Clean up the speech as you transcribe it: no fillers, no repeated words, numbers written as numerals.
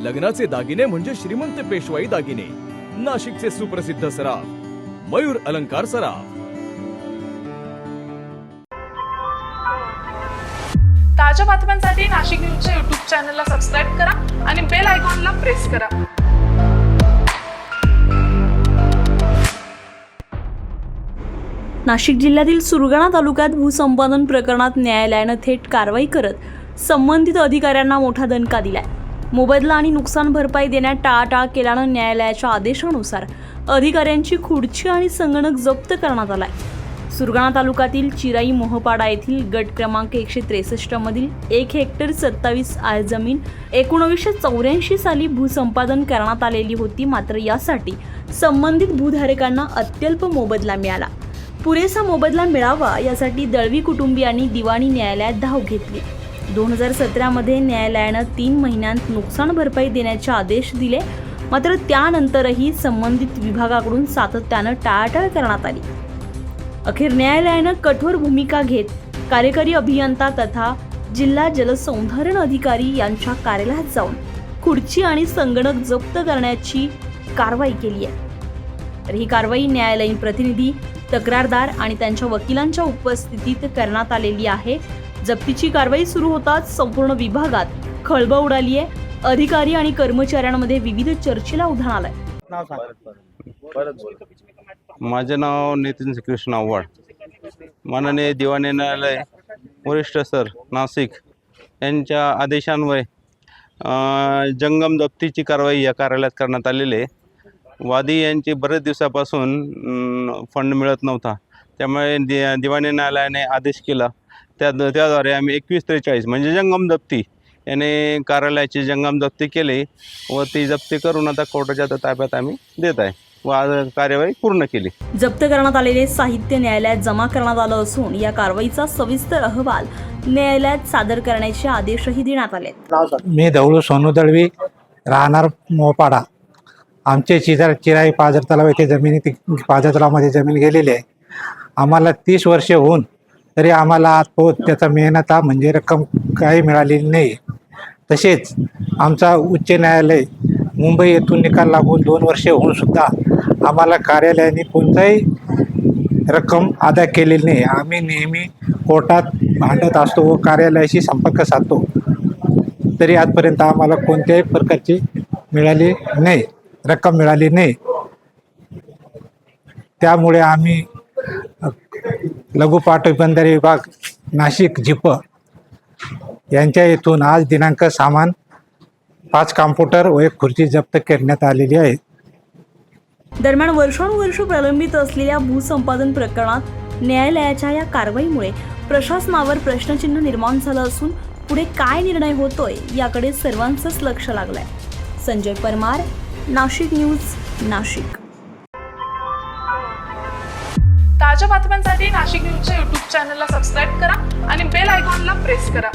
लग्नाचे दागिने म्हणजे श्रीमंत पेशवाई दागिने, नाशिकचे सुप्रसिद्ध सराफ मयूर अलंकार सराफ। ताज्या बातम्यांसाठी नाशिक न्यूजच्या YouTube चॅनलला सबस्क्राईब करा आणि बेल आयकॉनला प्रेस करा। नाशिक जिल्ह्यातील सुरगाणा तालुक्यात भूसंपादन प्रकरणात न्यायालयानं थेट कारवाई करत संबंधित अधिकाऱ्यांना मोठा दणका दिलाय। मोबदला आणि नुकसान भरपाई देण्यात टाळाटाळ केल्यानं न्यायालयाच्या आदेशानुसार अधिकाऱ्यांची खुर्ची आणि संगणक जप्त करण्यात आलाय। सुरगाणा तालुक्यातील चिराई मोहपाडा येथील गट क्रमांक 163 मधील 1 हेक्टर 27 आय जमीन 1984 साली भूसंपादन करण्यात आलेली होती। मात्र यासाठी संबंधित भूधारकांना अत्यल्प मोबदला मिळाला। पुरेसा मोबदला मिळावा यासाठी दळवी कुटुंबियांनी दिवाणी न्यायालयात धाव घेतली। 2017 मध्ये न्यायालयानं 3 महिन्यांत नुकसान भरपाई देण्याचे आदेश दिले। मात्र त्यानंतरही संबंधित विभागाकडून सातत्यानं टाळाटाळ करण्यात आली। अखेर न्यायालयानं कठोर भूमिका घेत कार्यकारी अभियंता तथा जिल्हा जलसंधारण अधिकारी यांच्या कार्यालयात जाऊन खुर्ची आणि संगणक जप्त करण्याची कारवाई केली आहे। तर ही कारवाई न्यायालयीन प्रतिनिधी, तक्रारदार आणि त्यांच्या वकिलांच्या उपस्थितीत करण्यात आलेली आहे। जप्तीची कारवाई सुरू होताच संपूर्ण विभागात खळबळ उडाली आहे। अधिकारी आणि कर्मचाऱ्यांमध्ये विविध चर्चेला उधाण आलंय। माझे नाव नितीन श्रीकृष्ण आव्हाड। माननीय दिवाणी न्यायालय वरिष्ठ सर नाशिक यांच्या आदेशान्वये जंगम जप्तीची कारवाई या कार्यालयात करण्यात आलेली आहे। वादी यांची बरेच दिवसापासून फंड मिळत नव्हता, त्यामुळे दिवाणी न्यायालयाने आदेश केला। त्याद्वारे आम्ही 2143 म्हणजे जंगम जप्ती याने कार्यालयाची जंगम जप्ती केली व ती जप्ती करून आता कोर्टाच्या ताब्यात आम्ही देत आहे व कार्यवाही पूर्ण केली। जप्त करण्यात आलेले साहित्य न्यायालयात जमा करण्यात आलं असून या कारवाईचा सविस्तर अहवाल न्यायालयात सादर करण्याचे आदेशही देण्यात आले। मी धवळू सोनू दळवी, राहणार मोपाडा। आमचे चिराई पाझर तलाव येथे जमिनी पाझर तलावामध्ये जमीन गेलेली आहे। आम्हाला 30 वर्षे होऊन तरी आम्हाला त्याचा मेहनत म्हणजे रक्कम काही मिळालेली नाही। तसेच आमचा उच्च न्यायालय मुंबई येथून निकाल लागून 2 वर्षे होऊन सुद्धा आम्हाला कार्यालयाने कोणताही रक्कम अदा केलेली नाही। आम्ही नेहमी कोर्टात भांडत असतो व कार्यालयाशी संपर्क साधतो, तरी आजपर्यंत आम्हाला कोणत्याही प्रकारची मिळाली नाही, रक्कम मिळाली नाही। त्यामुळे आम्ही लघु पाटबंधारे विभाग नाशिक जिप यांच्या येथून आज दिनांक सामान 5 कॉम्प्युटर व 1 खुर्ची जप्त करण्यात आलेली आहे। दरम्यान वर्षानुवर्ष प्रलंबित असलेल्या भूसंपादन प्रकरणात न्यायालयाच्या या कारवाईमुळे प्रशासनावर प्रश्नचिन्ह निर्माण झालं असून पुढे काय निर्णय होतोय याकडे सर्वांचंच लक्ष लागलंय। संजय परमार, नाशिक न्यूज, नाशिक। ताज्या बातम्यांसाठी नाशिक न्यूजच्या YouTube चॅनलला सबस्क्राईब करा आणि बेल आयकॉनला प्रेस करा।